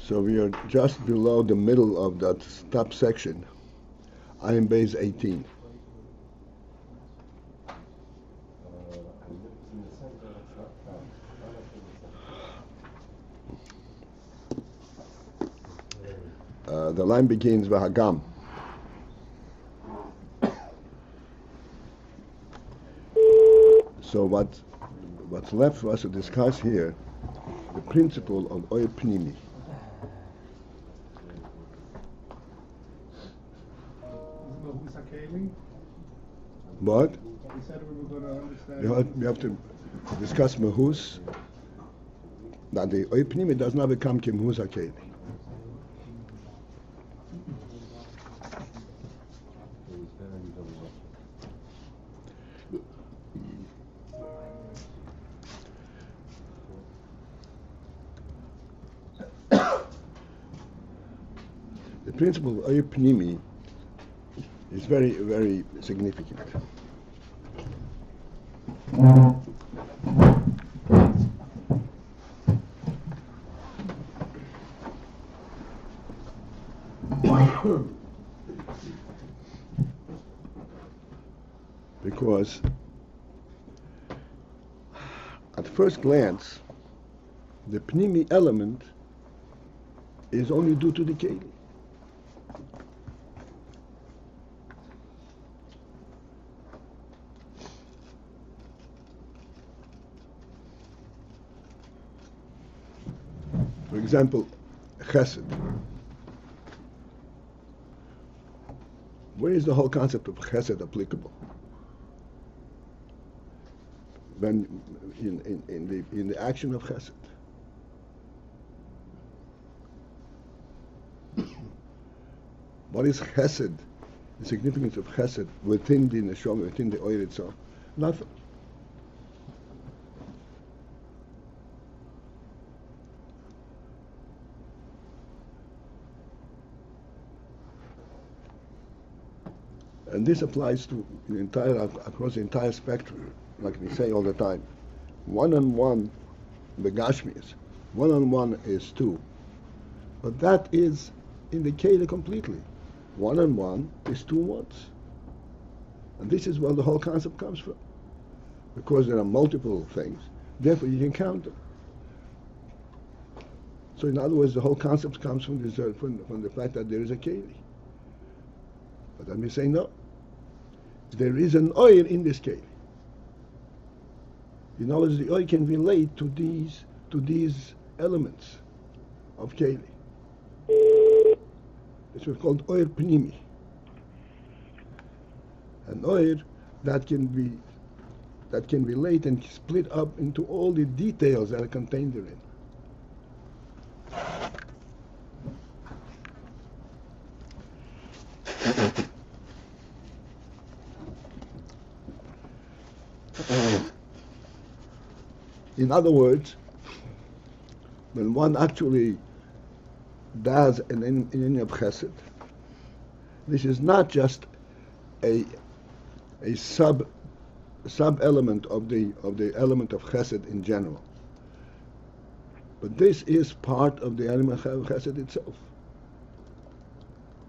So we are just below the middle of that top section, AyinBase 18. The line begins ve-hagum. So what's left for us to discuss here, the principle of pnimi. What? We said we were going to understand. We have to discuss mahus. That the pnimi does not become mahus hakeli. The principle of pnimi is very, very significant. Because at first glance, the pnimi element is only due to the keli. For example, chesed. Where is the whole concept of chesed applicable? When in the action of chesed. What is chesed? The significance of chesed within the neshama, within the oil itself? Nothing. And this applies to across the entire spectrum, like we say all the time. One-on-one, the Gashmias, one-on-one is two. But that is in the Keli completely. One-on-one is two ones. And this is where the whole concept comes from. Because there are multiple things, therefore you can count them. So in other words, the whole concept comes from the fact that there is a Keli. But then we say no. There is an oil in this keli. In other words, the oil can relate to these elements of keli. It's what's called oil pnimi. An oil that can relate and split up into all the details that are contained therein. In other words, when one actually does an inyan of chesed, this is not just a sub element of the element of chesed in general, but this is part of the element of chesed itself.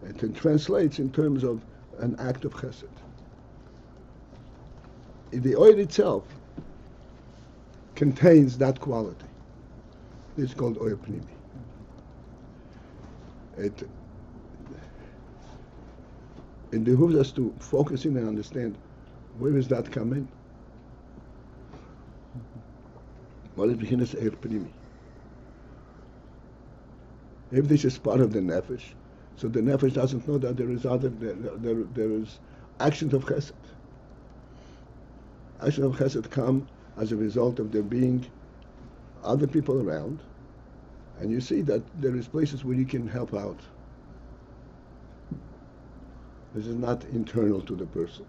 It translates in terms of an act of chesed. The oil itself contains that quality. It's called oil pnimi. It behooves us to focus in and understand where does that come in. What is behind oil pnimi? If this is part of the nefesh, so the nefesh doesn't know that there is actions of chesed. Actions of chesed come as a result of there being other people around, and you see that there is places where you can help out. This is not internal to the person.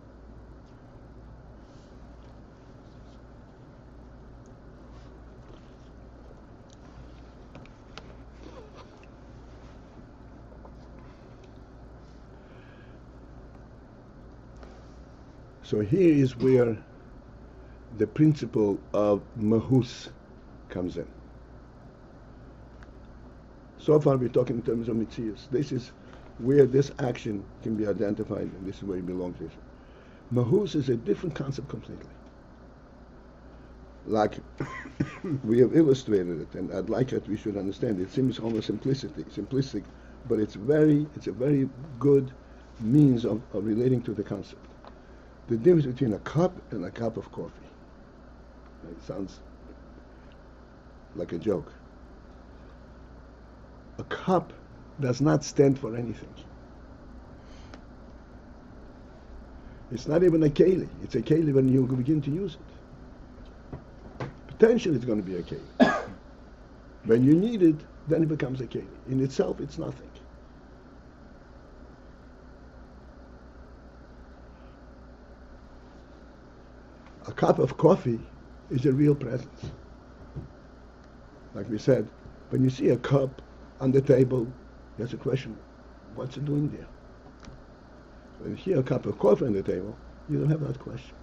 So here is where the principle of mahus comes in. So far we're talking in terms of mitzias. This is where this action can be identified, and this is where it belongs. Mahus is a different concept completely. Like we have illustrated it, and I'd like that we should understand it. It seems almost simplistic, but it's a very good means of relating to the concept. The difference between a cup and a cup of coffee. It sounds like a joke. A cup does not stand for anything. It's not even a keli. It's a keli when you begin to use it. Potentially it's going to be a keli. When you need it, then it becomes a keli. In itself, it's nothing. A cup of coffee is a real presence. Like we said, when you see a cup on the table, there's a question, what's it doing there? When you see a cup of coffee on the table, you don't have that question.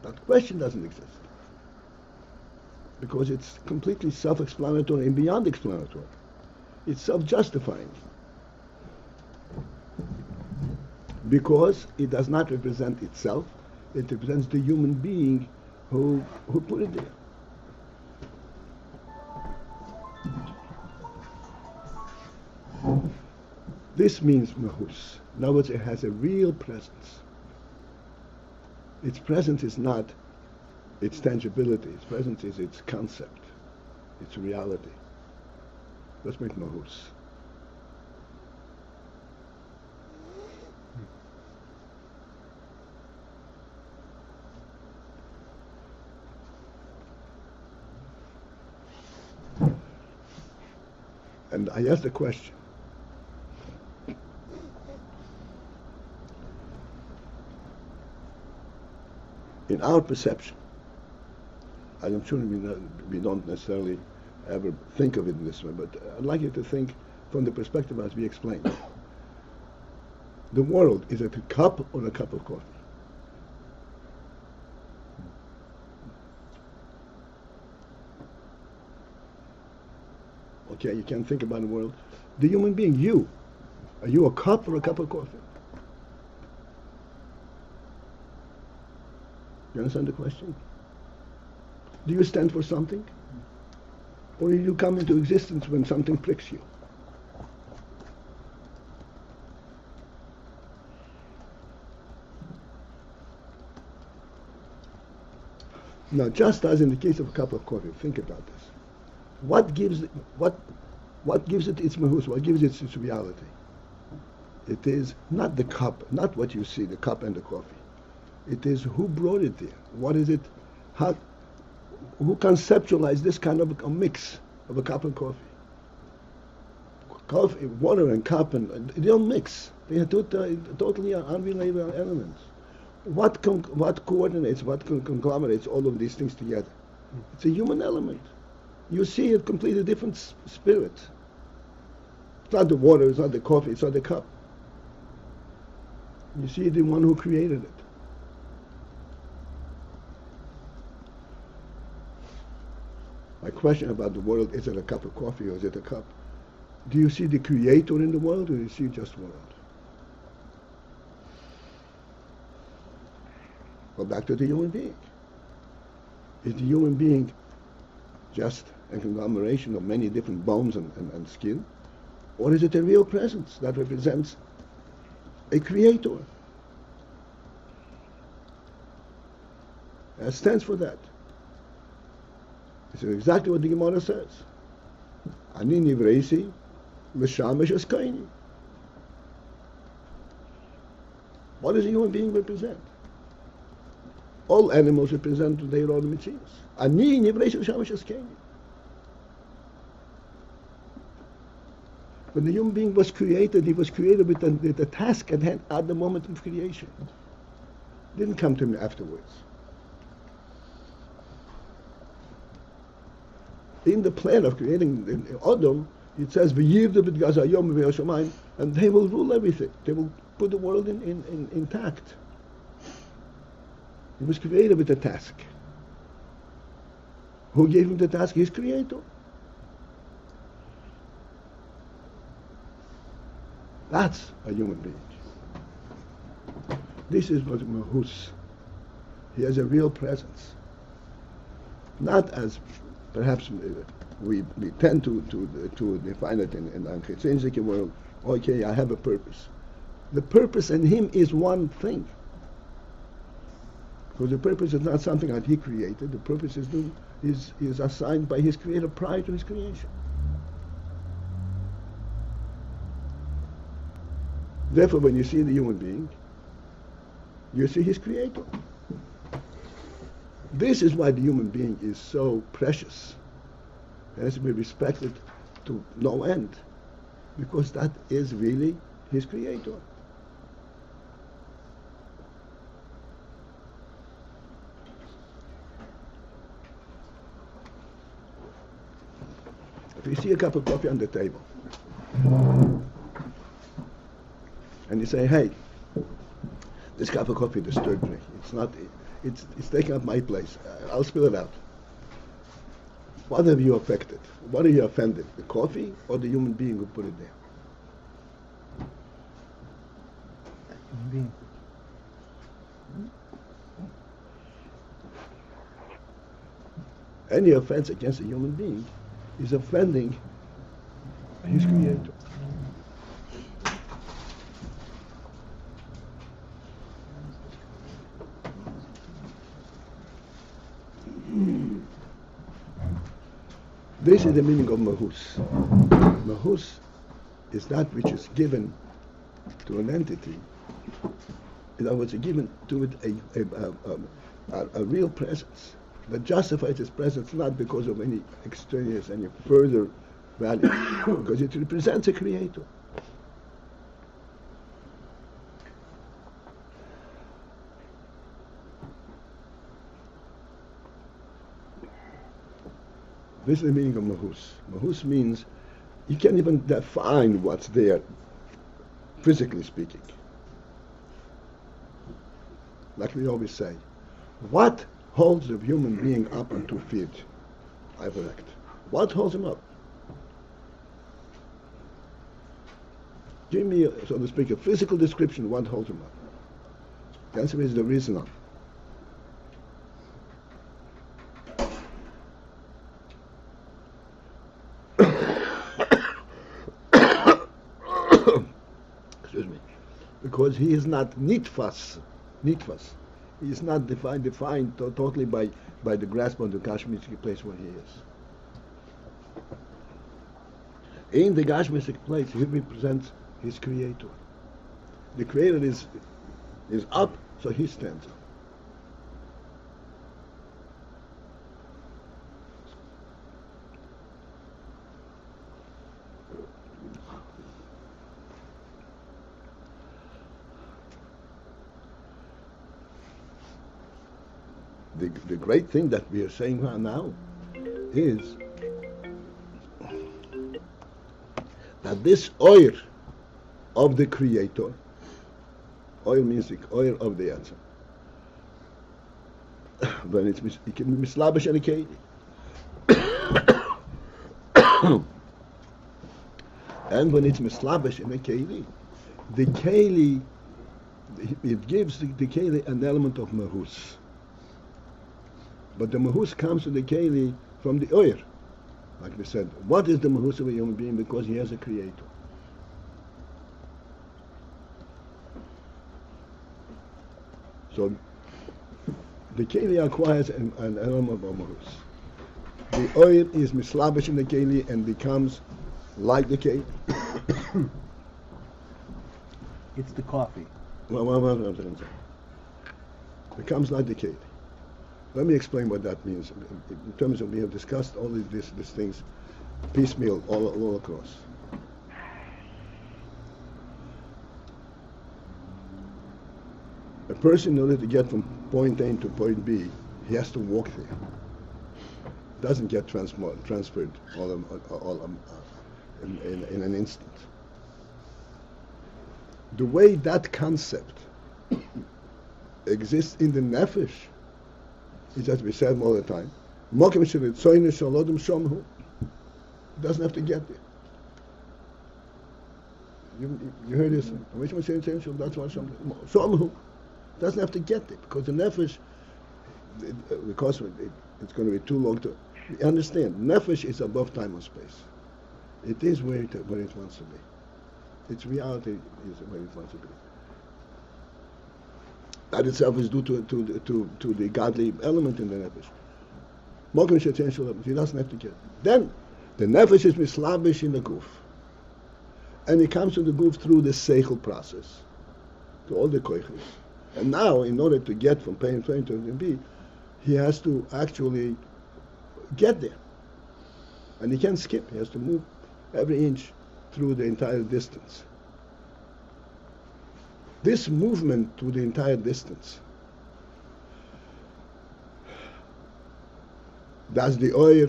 That question doesn't exist. Because it's completely self-explanatory and beyond explanatory. It's self-justifying. Because it does not represent itself, it represents the human being who put it there. This means mahus. In other words, it has a real presence. Its presence is not its tangibility. Its presence is its concept, its reality. Let's make mahus. And I asked the question, in our perception, I'm sure we don't necessarily ever think of it in this way, but I'd like you to think from the perspective as we explained. The world, is it a cup or a cup of coffee? Okay, you can't think about the world. The human being, you, are you a cup or a cup of coffee? You understand the question? Do you stand for something? Or do you come into existence when something pricks you? Now, just as in the case of a cup of coffee, think about this. What gives it its mahus? What gives it its reality? It is not the cup, not what you see, the cup and the coffee. It is who brought it there. What is it? Who conceptualized this kind of a mix of a cup and coffee? Coffee, water and cup, and they don't mix. They are totally unrelated elements. What coordinates, what conglomerates all of these things together? It's a human element. You see a completely different spirit. It's not the water, it's not the coffee, it's not the cup. You see the one who created it. My question about the world, is it a cup of coffee or is it a cup? Do you see the creator in the world or do you see just world? Go back to the human being. Is the human being just a conglomeration of many different bones and skin? Or is it a real presence that represents a creator? That stands for that. This is exactly what the Gemara says. Ani nivreisi l'shamash eskaini. What does a human being represent? All animals represent their own mitzias. Ani nivreisi l'shamash eskaini. When the human being was created, he was created with the task at hand at the moment of creation. It didn't come to him afterwards. In the plan of creating Adam, it says, and they will rule everything. They will put the world intact. He was created with a task. Who gave him the task? His creator. That's a human being. This is what mahus. He has a real presence. Not as perhaps we tend to define it in the intrinsic world. Okay, I have a purpose. The purpose in him is one thing. Because the purpose is not something that he created. The purpose is assigned by his creator prior to his creation. Therefore, when you see the human being, you see his creator. This is why the human being is so precious. It has to be respected to no end. Because that is really his creator. If you see a cup of coffee on the table, and you say, hey, this cup of coffee disturbed me. It's taking up my place. I'll spill it out. What have you affected? What are you offended? The coffee or the human being who put it there? Human being. Any offense against a human being is offending his creator. This is the meaning of mahus. Mahus is that which is given to an entity. In other words, given to it a real presence that justifies its presence not because of any extraneous, any further value, because it represents a creator. This is the meaning of mahus. Mahus means you can't even define what's there, physically speaking. Like we always say, what holds a human being up on 2 feet? Erect. What holds him up? Give me, so to speak, a physical description of what holds him up. The answer is there is none. Excuse me. Because he is not nitfas. He is not defined totally by the grasp of the Gashmistic place where he is. In the Gashmistic place, he represents his creator. The creator is up, so he stands up. The great thing that we are saying right now is that this oil of the creator, oil means the oil of the answer, when it can be mislabish and a keli. And when it's mislabish in a keli, the keli, it gives the keli an element of mahus. But the mahus comes to the keli from the oil. Like we said, what is the mahus of a human being? Because he has a creator. So the keli acquires an element of mahus. The oil is mislabish in the keli and becomes like the keli. It's the coffee. Becomes like the keli. Let me explain what that means. In terms of, we have discussed all these things piecemeal all across. A person, in order to get from point A to point B, he has to walk there. Doesn't get transferred in an instant. The way that concept exists in the nefesh It's just we say them all the time. Mokim sheritzoyne shalodom shomhu. He doesn't have to get there. You heard this? That's why shomhu doesn't have to get there because the nefesh, because it's going to be too long to understand. Nefesh is above time and space. It is where it wants to be. Its reality is where it wants to be. That itself is due to the godly element in the nefesh. He doesn't have to get it. Then the nefesh is mislabish in the goof, and it comes to the goof through the seichel process, to all the koiches. And now, in order to get from pain to B, he has to actually get there, and he can't skip. He has to move every inch through the entire distance. This movement through the entire distance, does the oil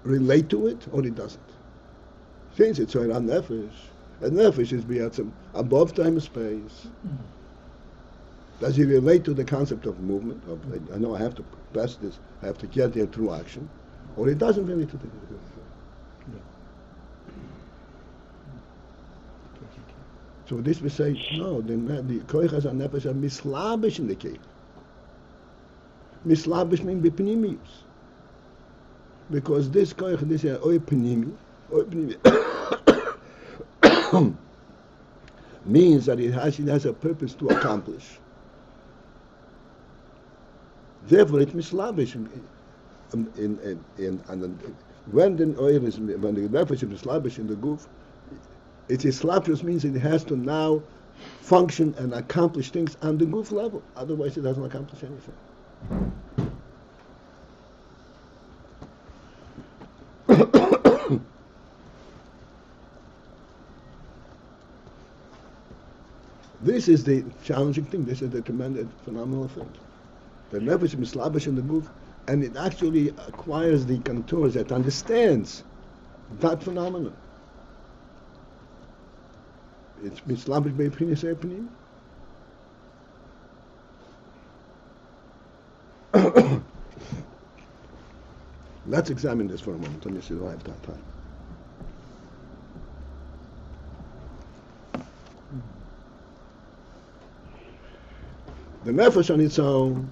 relate to it or it doesn't? Since it's oil on nefesh, and nefesh is beyond above time and space. Does it relate to the concept of movement? I know I have to pass this, I have to get there through action, or it doesn't relate to the So this we say, no, the koichas and nefesh are mislabish in the cave. Mislabish means pnimi. Because this koich, this is pnimi, means that it has a purpose to accomplish. Therefore, it's mislabish. When the nefesh is mislabish in the goof, it is slavish means it has to now function and accomplish things on the goof level. Otherwise, it doesn't accomplish anything. This is the challenging thing. This is the tremendous, phenomenal thing. The nefesh is mislabish in the goof, and it actually acquires the contours that understands that phenomenon. It's mislabish by pnimi. Let's examine this for a moment. Let me see if I have that time. The nefesh on its own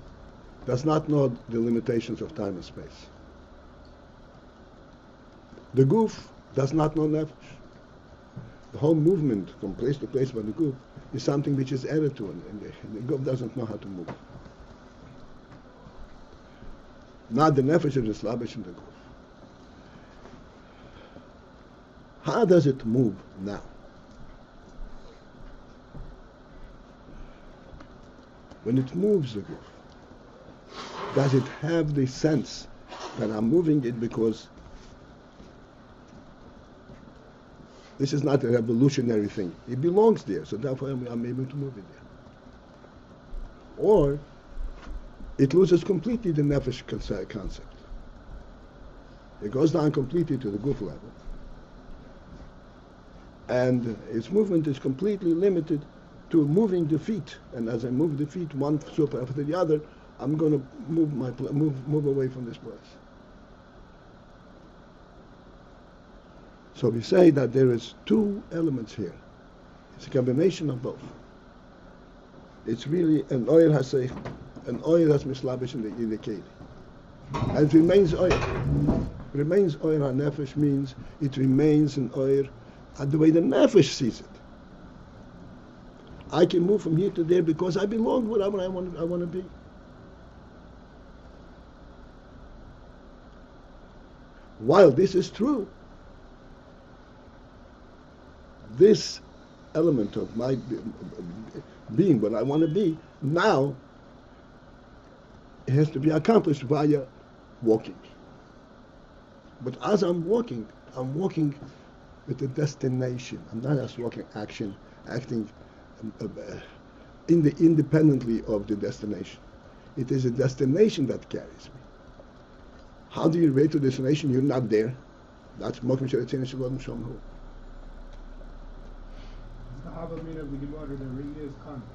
does not know the limitations of time and space. The goof does not know nefesh. The whole movement from place to place by the goof is something which is added to it, and the goof doesn't know how to move. Not the nefesh is slavish in the goof. How does it move now? When it moves the goof, does it have the sense that I'm moving it because this is not a revolutionary thing. It belongs there, so therefore I'm able to move it there. Or it loses completely the nefesh concept. It goes down completely to the goof level. And its movement is completely limited to moving the feet. And as I move the feet one foot after the other, I'm going to move away from this place. So we say that there is two elements here. It's a combination of both. It's really an oil has mislabish in the cave. And it remains oil. Remains oil on nefesh means it remains an oil the way the nefesh sees it. I can move from here to there because I belong wherever I want to be. While this is true, this element of my being what I want to be, now it has to be accomplished via walking. But as I'm walking with a destination. I'm not just walking acting independently of the destination. It is a destination that carries me. How do you relate to destination? You're not there. That's Mokim Sheratzin Shalom Shomhu. The Hava mean of the Gemara, there really is contact.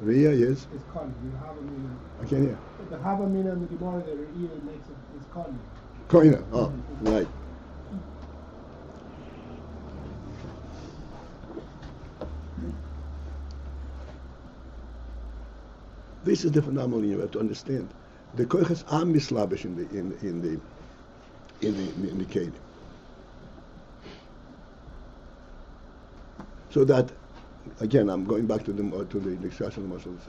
Ria is. It's Kali. You have a meaning. I can't hear. The have a meaning in the Gemara that either makes it is Kali. Koina. Oh, right. This is the phenomenon you have to understand. The koiches are mislabish in the kelim. So that, again, I'm going back to the discussion of muscles.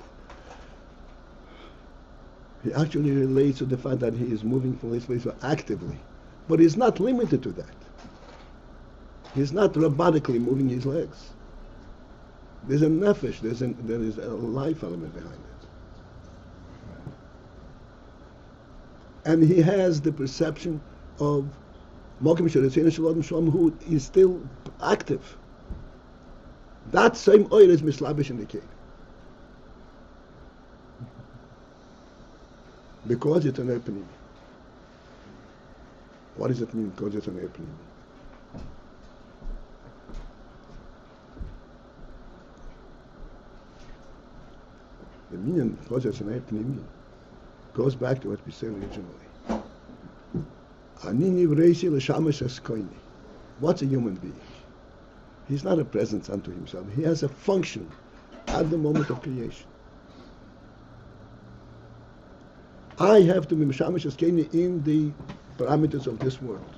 He actually relates to the fact that he is moving from this place actively, but he's not limited to that. He's not robotically moving his legs. There's a nefesh. There is a life element behind it. And he has the perception of Mokim Sheretzina Shalom Shalom, who is still active. That same oil is mislabish in the cave. Because it's an pnimi. What does it mean because it's an pnimi? The meaning because it's an pnimi goes back to what we said originally. Anini v'reisi l'shamash eskoini. What's a human being? He's not a presence unto himself. He has a function at the moment of creation. I have to be mishamash eskoini in the parameters of this world.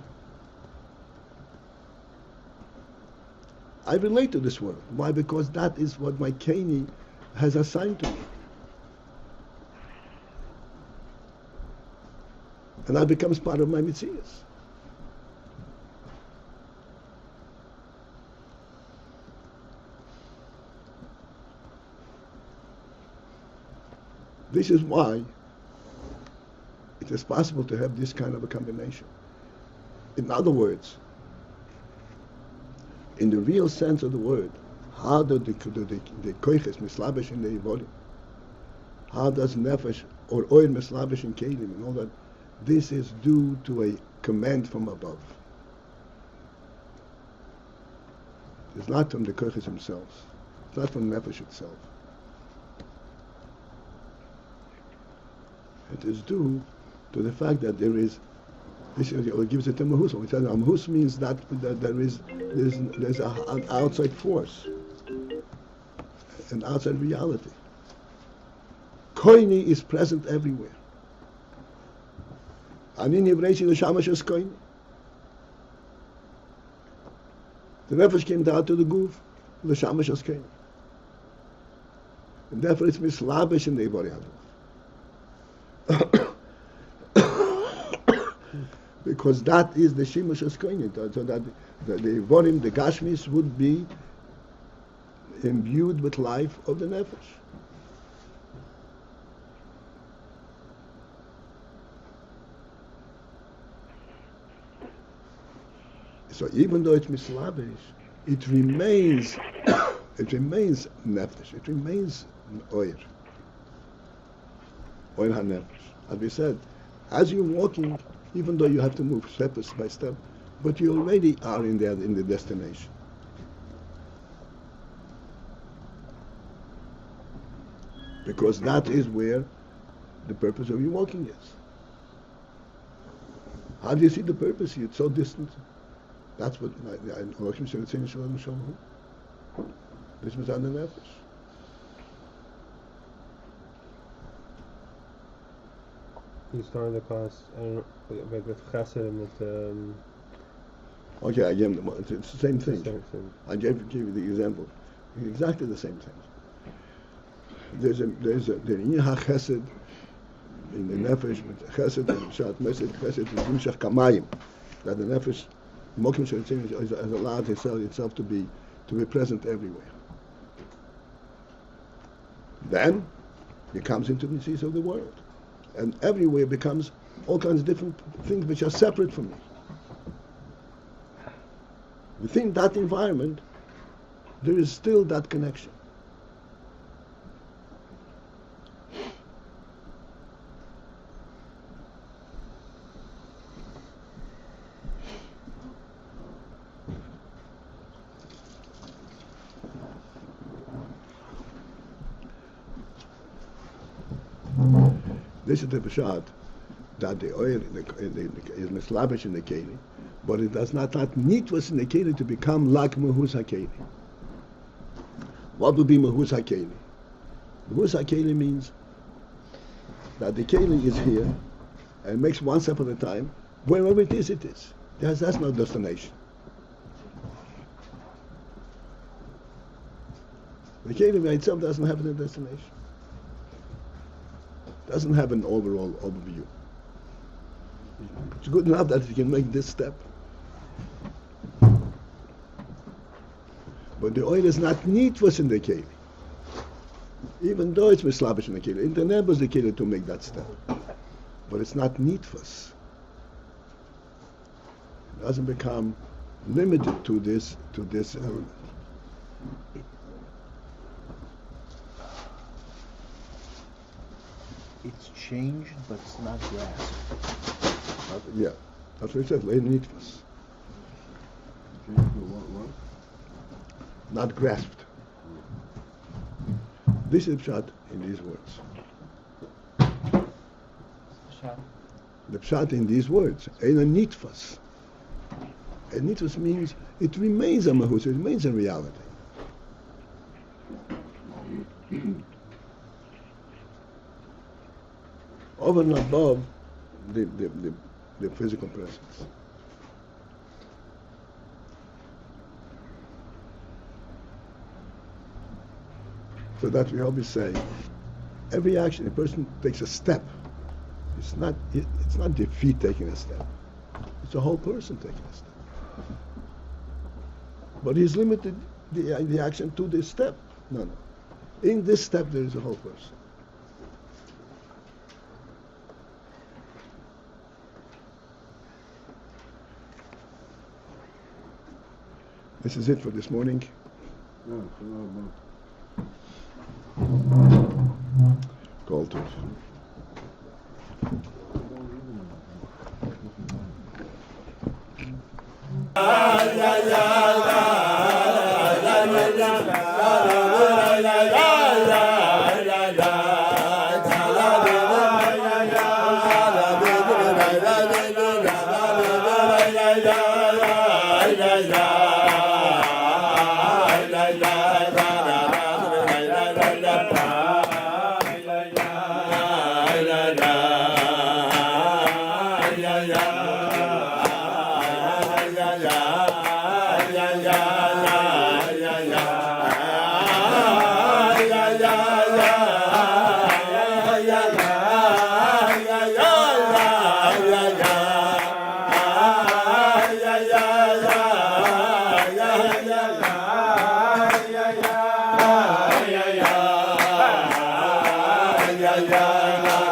I relate to this world. Why? Because that is what my keni has assigned to me. And that becomes part of my mitzias. This is why it is possible to have this kind of a combination. In other words, in the real sense of the word, how do the koiches mislabish in the body? How does nefesh or oil mislabish in kelim and all that? This is due to a command from above. It's not from the koiches themselves. It's not from nefesh itself. It is due to the fact that there is. This gives it a mahus. We tell you, mahus means that there's an outside force, an outside reality. Koini is present everywhere. Anini v'reisi l'shamash es koini. The nefesh came down to the goof, l'shamash es koini. And therefore it's mislabish in the body. Because that is the shimush es koini. So that the Ivorim, the Gashmis, would be imbued with life of the nefesh. So even though it's mislabish, it remains nefesh. It remains oil. Oil ha-nefesh. As we said, as you're walking, even though you have to move step by step, but you already are in the destination. Because that is where the purpose of your walking is. How do you see the purpose here? It's so distant. That's what Elohim said. This was on the nefesh. You started the class, I don't know, with chesed and with. Okay, I gave them. It's the same thing. Same. I gave you the example. Exactly the same thing. There's the chesed in the nefesh, with chesed and shat mesed chesed and dimshach kamayim, that the nefesh, mokim sheretzin, has allowed itself to be present everywhere. Then it comes into the seas of the world, and everywhere becomes all kinds of different things which are separate from me. Within that environment, there is still that connection. This is the pshat that the oil is mislabish in the keli, but it does not nitwas in the keli to become like mahus hakeli. What would be mahus hakeli? Mahus hakeli means that the keli is here and makes one step at a time. Wherever it is, it is. That's no destination. The keli by itself doesn't have a destination. Doesn't have an overall overview. It's good enough that you can make this step. But the oil is not nitwas in the keli. Even though it's mislabish in the keli. It enables the keli to make that step. But it's not nitwas. It doesn't become limited to this element. It's changed, but it's not grasped. Yeah, that's what it says. Lein nitwas. Not grasped. This is pshat in these words. The pshat in these words. Ein nitwas. A nitwas means it remains a mahus. It remains a reality. Over and above the physical presence. So that we always say, every action, a person takes a step. It's not the feet taking a step. It's the whole person taking a step. But he's limited the action to this step. No. In this step there is a whole person. This is it for this morning. Call to ya